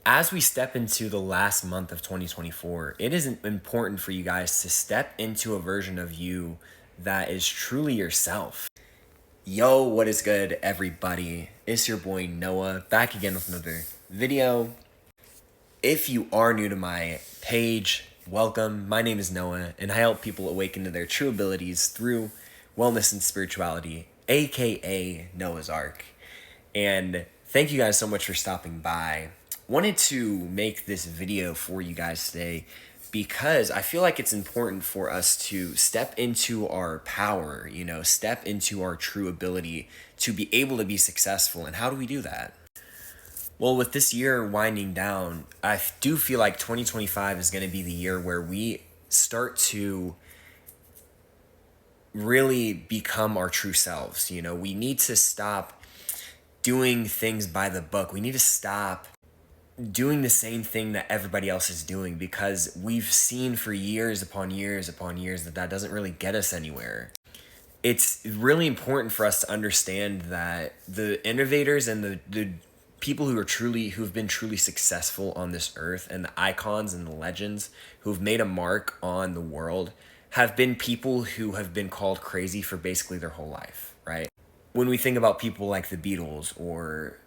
As we step into the last month of 2024, it is important for you guys to step into a version of you that is truly yourself. Yo, what is good, everybody? It's your boy Noah back again with another video. If you are new to my page, welcome. My name is Noah, and I help people awaken to their true abilities through wellness and spirituality, aka Noah's Ark. And thank you guys so much for stopping by. Wanted to make this video for you guys today because I feel like it's important for us to step into our power, step into our true ability to be able to be successful. And how do we do that? Well, with this year winding down, I do feel like 2025 is going to be the year where we start to really become our true selves. We need to stop doing things by the book. We need to stop doing the same thing that everybody else is doing, because we've seen for years upon years upon years that doesn't really get us anywhere. It's really important for us to understand that the innovators and the people who've been truly successful on this earth, and the icons and the legends who've made a mark on the world, have been people who have been called crazy for basically their whole life, right? When we think about people like the Beatles or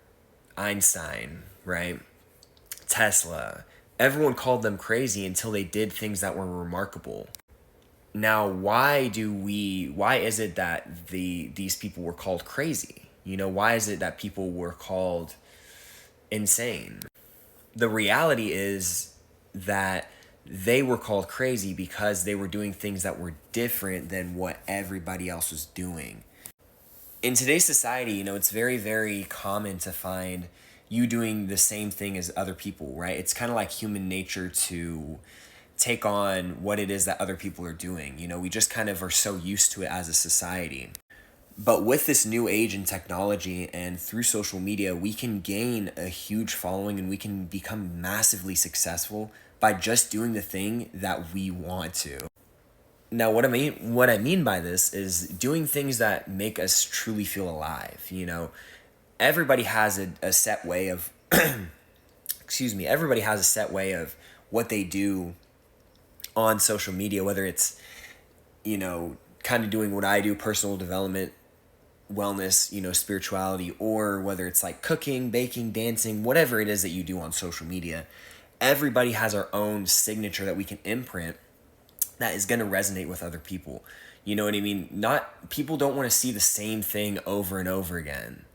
Einstein, right? Tesla, everyone called them crazy until they did things that were remarkable. Now, why is it that these people were called crazy? Why is it that people were called insane? The reality is that they were called crazy because they were doing things that were different than what everybody else was doing. In today's society, it's very, very common to find you doing the same thing as other people, right? It's kind of like human nature to take on what it is that other people are doing. We just kind of are so used to it as a society. But with this new age in technology and through social media, we can gain a huge following and we can become massively successful by just doing the thing that we want to. Now, what I mean by this is doing things that make us truly feel alive. Everybody has a set way of everybody has a set way of what they do on social media, whether it's kind of doing what I do, personal development, wellness, spirituality, or whether it's like cooking, baking, dancing, whatever it is that you do on social media. Everybody has our own signature that we can imprint that is going to resonate with other people. You know what I mean? People don't want to see the same thing over and over again.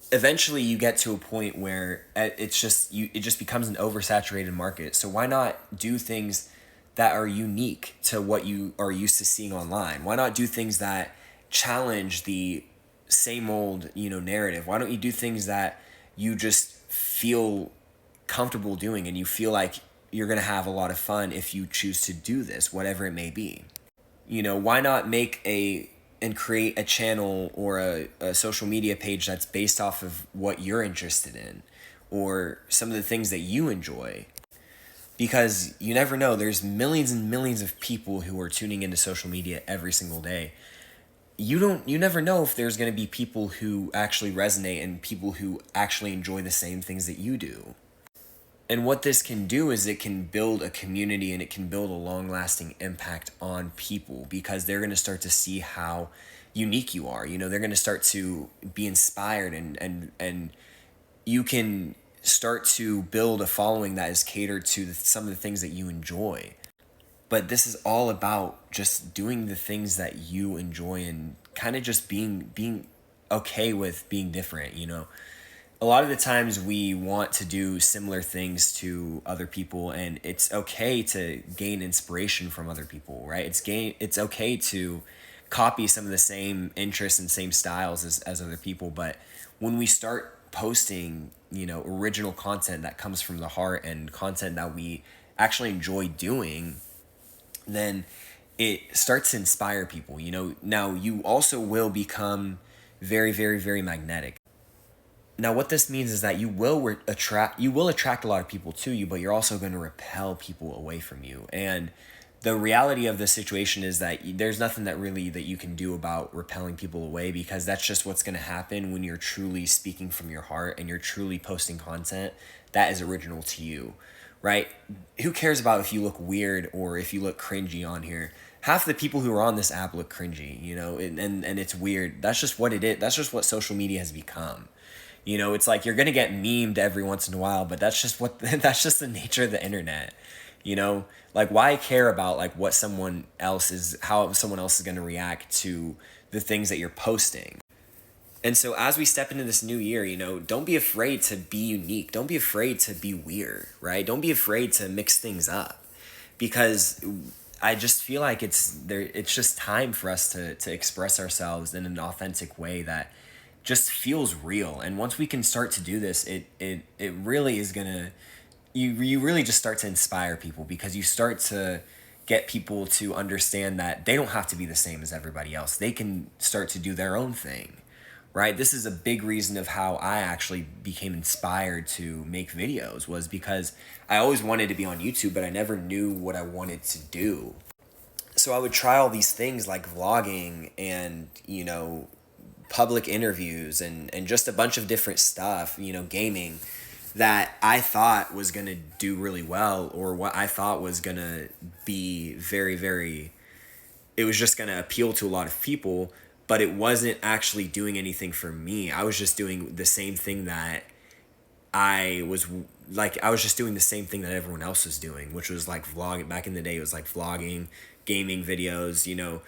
Eventually you get to a point where it just becomes an oversaturated market. So why not do things that are unique to what you are used to seeing online? Why not do things that challenge the same old, narrative? Why don't you do things that you just feel comfortable doing and you feel like you're going to have a lot of fun if you choose to do this, whatever it may be? Why not create a channel or a social media page that's based off of what you're interested in or some of the things that you enjoy? Because you never know, there's millions and millions of people who are tuning into social media every single day. You never know if there's going to be people who actually resonate and people who actually enjoy the same things that you do. And what this can do is it can build a community and it can build a long-lasting impact on people, because they're going to start to see how unique you are. They're going to start to be inspired and you can start to build a following that is catered to some of the things that you enjoy. But this is all about just doing the things that you enjoy and kind of just being okay with being different. A lot of the times we want to do similar things to other people, and it's okay to gain inspiration from other people, right? It's okay to copy some of the same interests and same styles as other people. But when we start posting, original content that comes from the heart and content that we actually enjoy doing, then it starts to inspire people. Now you also will become very, very, very magnetic. Now, what this means is that you will attract a lot of people to you, but you're also going to repel people away from you. And the reality of the situation is that there's nothing that you can do about repelling people away, because that's just what's going to happen when you're truly speaking from your heart and you're truly posting content that is original to you, right? Who cares about if you look weird or if you look cringy on here? Half the people who are on this app look cringy, you know, and it's weird. That's just what it is. That's just what social media has become. You know, it's like you're gonna get memed every once in a while, but that's just what that's just the nature of the internet. You know, like why care about like what someone else is, how someone else is gonna react to the things that you're posting. And so as we step into this new year, you know, don't be afraid to be unique. Don't be afraid to be weird, right? Don't be afraid to mix things up, because I just feel like it's just time for us to express ourselves in an authentic way that just feels real. And once we can start to do this, it really is gonna, you really just start to inspire people, because you start to get people to understand that they don't have to be the same as everybody else. They can start to do their own thing, right? This is a big reason of how I actually became inspired to make videos, was because I always wanted to be on YouTube, but I never knew what I wanted to do. So I would try all these things like vlogging and, you know, public interviews and just a bunch of different stuff, you know, gaming, that I thought was going to do really well, or what I thought was going to be very, very, it was just going to appeal to a lot of people, but it wasn't actually doing anything for me. I was just doing the same thing that I was just doing the same thing that everyone else was doing, which was like vlogging. Back in the day, it was like vlogging, gaming videos, you know,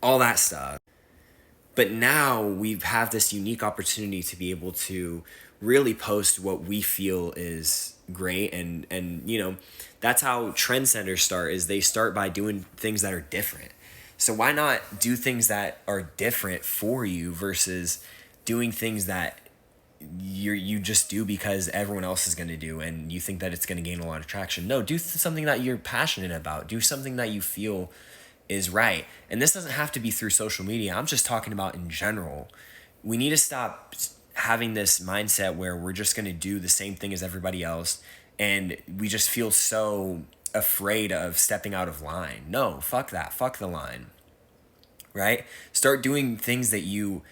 all that stuff. But now we have this unique opportunity to be able to really post what we feel is great. And you know, that's how trendsetters start, is they start by doing things that are different. So why not do things that are different for you versus doing things that you just do because everyone else is going to do and you think that it's going to gain a lot of traction. No, do something that you're passionate about. Do something that you feel is right. And this doesn't have to be through social media. I'm just talking about in general. We need to stop having this mindset where we're just going to do the same thing as everybody else, and we just feel so afraid of stepping out of line. No, fuck that. Fuck the line. Right? Start doing things that you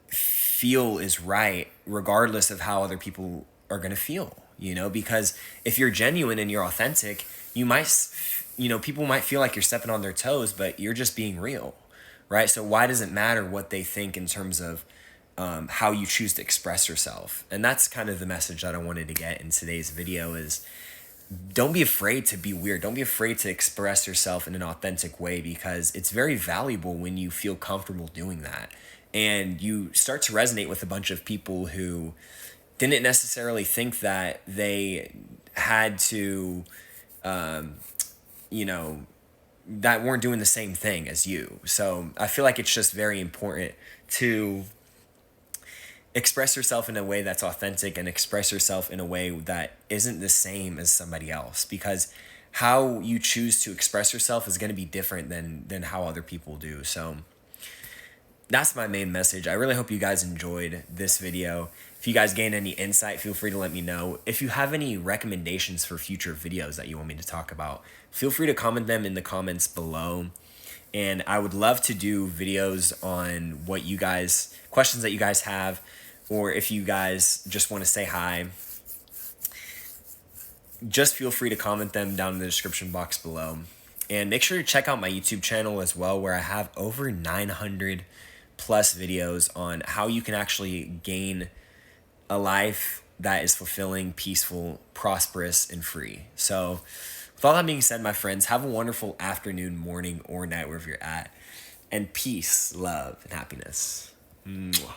feel is right, regardless of how other people are going to feel, you know, because if you're genuine and you're authentic, you might, you know, people might feel like you're stepping on their toes, but you're just being real, right? So why does it matter what they think in terms of how you choose to express yourself? And that's kind of the message that I wanted to get in today's video is, don't be afraid to be weird. Don't be afraid to express yourself in an authentic way, because it's very valuable when you feel comfortable doing that. And you start to resonate with a bunch of people who didn't necessarily think that they had to, you know, that weren't doing the same thing as you. So I feel like it's just very important to express yourself in a way that's authentic and express yourself in a way that isn't the same as somebody else, because how you choose to express yourself is going to be different than how other people do. So that's my main message. I really hope you guys enjoyed this video. If you guys gain any insight, feel free to let me know. If you have any recommendations for future videos that you want me to talk about, feel free to comment them in the comments below. And I would love to do videos on what you guys, questions that you guys have, or if you guys just want to say hi, just feel free to comment them down in the description box below. And make sure to check out my YouTube channel as well, where I have over 900 plus videos on how you can actually gain a life that is fulfilling, peaceful, prosperous, and free. So with all that being said, my friends, have a wonderful afternoon, morning, or night, wherever you're at. And peace, love, and happiness. Mwah.